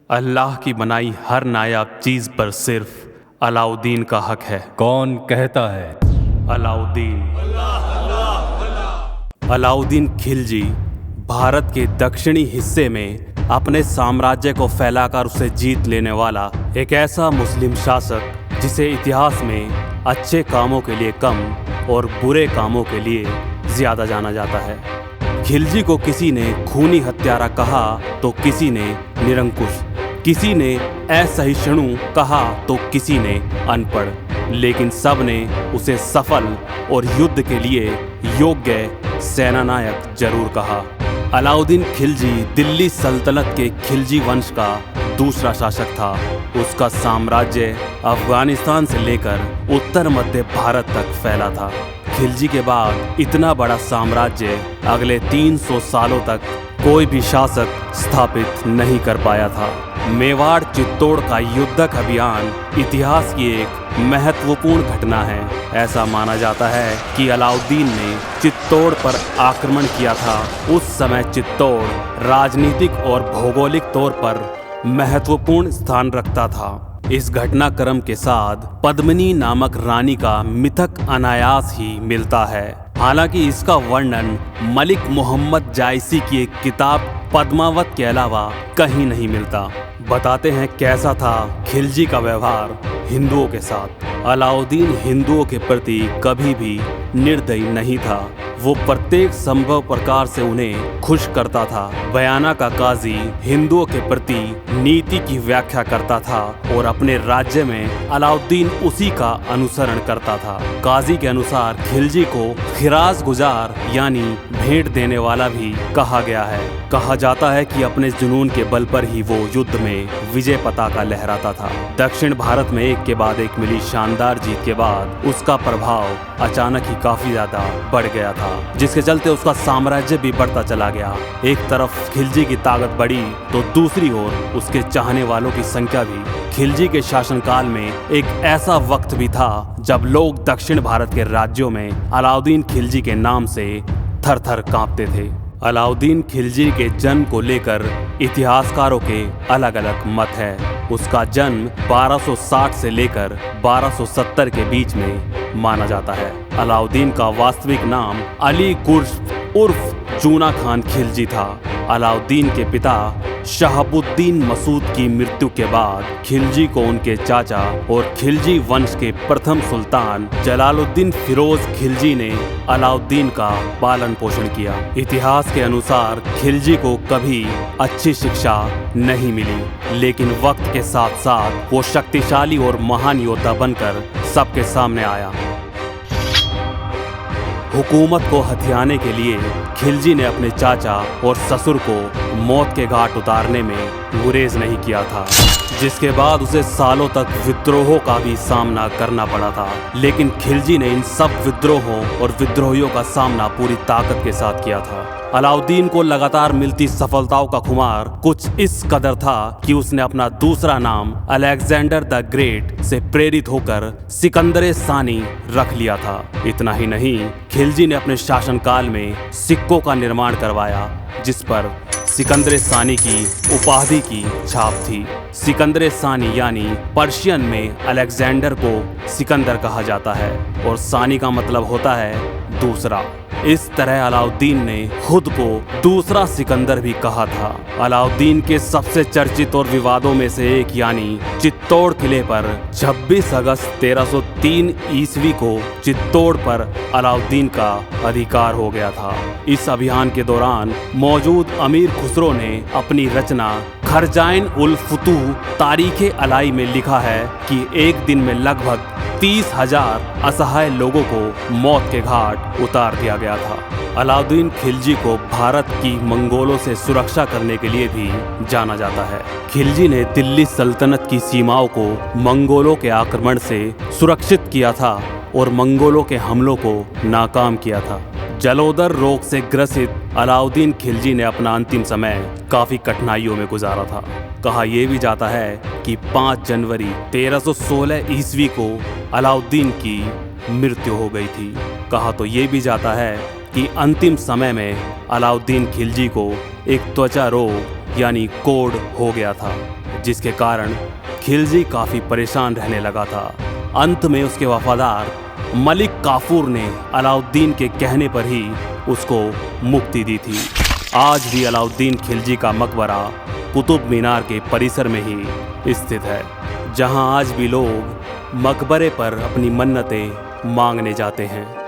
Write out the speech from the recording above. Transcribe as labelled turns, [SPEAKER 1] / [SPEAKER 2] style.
[SPEAKER 1] अल्लाह की बनाई हर नायाब चीज़ पर सिर्फ अलाउद्दीन का हक है।
[SPEAKER 2] कौन कहता है?
[SPEAKER 1] अलाउद्दीन। अलाउद्दीन खिलजी भारत के दक्षिणी हिस्से में अपने साम्राज्य को फैलाकर उसे जीत लेने वाला एक ऐसा मुस्लिम शासक जिसे इतिहास में अच्छे कामों के लिए कम और बुरे कामों के लिए ज़्यादा जाना जाता है। खिलजी को किसी ने खूनी हत्यारा कहा तो किसी ने निरंकुश, किसी ने असहिष्णु कहा तो किसी ने अनपढ़, लेकिन सब ने उसे सफल और युद्ध के लिए योग्य सेनानायक जरूर कहा। अलाउद्दीन खिलजी दिल्ली सल्तनत के खिलजी वंश का दूसरा शासक था। उसका साम्राज्य अफगानिस्तान से लेकर उत्तर मध्य भारत तक फैला था। खिलजी के बाद इतना बड़ा साम्राज्य अगले 300 सालों तक कोई भी शासक स्थापित नहीं कर पाया था। मेवाड़ चित्तौड़ का युद्धक अभियान इतिहास की एक महत्वपूर्ण घटना है। ऐसा माना जाता है कि अलाउद्दीन ने चित्तौड़ पर आक्रमण किया था। उस समय चित्तौड़ राजनीतिक और भौगोलिक तौर पर महत्वपूर्ण स्थान रखता था। इस घटनाक्रम के साथ पद्मिनी नामक रानी का मिथक अनायास ही मिलता है। हालांकि इसका वर्णन मलिक मोहम्मद जायसी की एक किताब पद्मावत के अलावा कहीं नहीं मिलता। बताते हैं कैसा था खिलजी का व्यवहार हिंदुओं के साथ। अलाउद्दीन हिंदुओं के प्रति कभी भी निर्दयी नहीं था। वो प्रत्येक संभव प्रकार से उन्हें खुश करता था। बयाना का काजी हिंदुओं के प्रति नीति की व्याख्या करता था और अपने राज्य में अलाउद्दीन उसी का अनुसरण करता था। काजी के अनुसार खिलजी को खिराज गुजार यानी भेंट देने वाला भी कहा गया है। कहा जाता है कि अपने जुनून के बल पर ही वो युद्ध में विजय पताका लहराता था। दक्षिण भारत में एक के बाद एक मिली शानदार जीत के बाद उसका प्रभाव अचानक ही काफी ज्यादा बढ़ गया था, जिसके चलते उसका साम्राज्य भी बढ़ता चला गया। एक तरफ खिलजी की ताकत बढ़ी तो दूसरी ओर उसके चाहने वालों की संख्या भी। खिलजी के शासनकाल में एक ऐसा वक्त भी था जब लोग दक्षिण भारत के राज्यों में अलाउद्दीन खिलजी के नाम से थर थर कांपते थे। अलाउद्दीन खिलजी के जन्म को लेकर इतिहासकारों के अलग अलग मत है। उसका जन्म 1260 से लेकर 1270 के बीच में माना जाता है। अलाउद्दीन का वास्तविक नाम अली कुर्श उर्फ जूना खान खिलजी था। अलाउद्दीन के पिता शहाबुद्दीन मसूद की मृत्यु के बाद खिलजी को उनके चाचा और खिलजी वंश के प्रथम सुल्तान जलालुद्दीन फिरोज खिलजी ने अलाउद्दीन का पालन पोषण किया। इतिहास के अनुसार खिलजी को कभी अच्छी शिक्षा नहीं मिली, लेकिन वक्त के साथ साथ वो शक्तिशाली और महान योद्धा बनकर सबके सामने आया। हुकूमत को हथियाने के लिए खिलजी ने अपने चाचा और ससुर को मौत के घाट उतारने में गुरेज नहीं किया था, जिसके बाद उसे सालों तक विद्रोहों का भी सामना करना पड़ा था। लेकिन खिलजी ने इन सब विद्रोहों और विद्रोहियों का सामना पूरी ताकत के साथ किया था। अलाउद्दीन को लगातार मिलती सफलताओं का खुमार कुछ इस कदर था कि उसने अपना दूसरा नाम अलेक्जेंडर द ग्रेट से प्रेरित होकर सिकंदर सानी रख लिया था। इतना ही नहीं, खिलजी ने अपने शासनकाल में सिक्कों का निर्माण करवाया जिस पर सिकंदर सानी की उपाधि की छाप थी। सिकंदर सानी यानी पर्शियन में अलेक्जेंडर को सिकंदर कहा जाता है और सानी का मतलब होता है दूसरा। इस तरह अलाउद्दीन ने खुद को दूसरा सिकंदर भी कहा था। अलाउद्दीन के सबसे चर्चित और विवादों में से एक यानी चित्तौड़ किले पर 26 अगस्त 1303 ईस्वी को चित्तौड़ पर अलाउद्दीन का अधिकार हो गया था। इस अभियान के दौरान मौजूद अमीर खुसरो ने अपनी रचना खरजाइन उल फुतूह तारीखे अलाई में लिखा है कि एक दिन में लगभग 30,000 असहाय लोगों को मौत के घाट उतार दिया गया था। अलाउद्दीन खिलजी को भारत की मंगोलों से सुरक्षा करने के लिए भी जाना जाता है। खिलजी ने दिल्ली सल्तनत की सीमाओं को मंगोलों के आक्रमण से सुरक्षित किया था और मंगोलों के हमलों को नाकाम किया था। जलोदर रोग से ग्रसित अलाउद्दीन खिलजी ने अपना अंतिम समय काफी कठिनाइयों में गुजारा था। कहा यह भी जाता है कि 5 जनवरी 1316 ईस्वी को अलाउद्दीन की मृत्यु हो गई थी। कहा तो ये भी जाता है कि अंतिम समय में अलाउद्दीन खिलजी को एक त्वचा रोग यानी कोढ़ हो गया था। जिसके कारण खिलजी काफ़ी परेशान रहने लगा था। अंत में उसके वफादार मलिक काफूर ने अलाउद्दीन के कहने पर ही उसको मुक्ति दी थी। आज भी अलाउद्दीन खिलजी का मकबरा कुतुब मीनार के परिसर में ही स्थित है, जहां आज भी लोग मकबरे पर अपनी मन्नतें मांगने जाते हैं।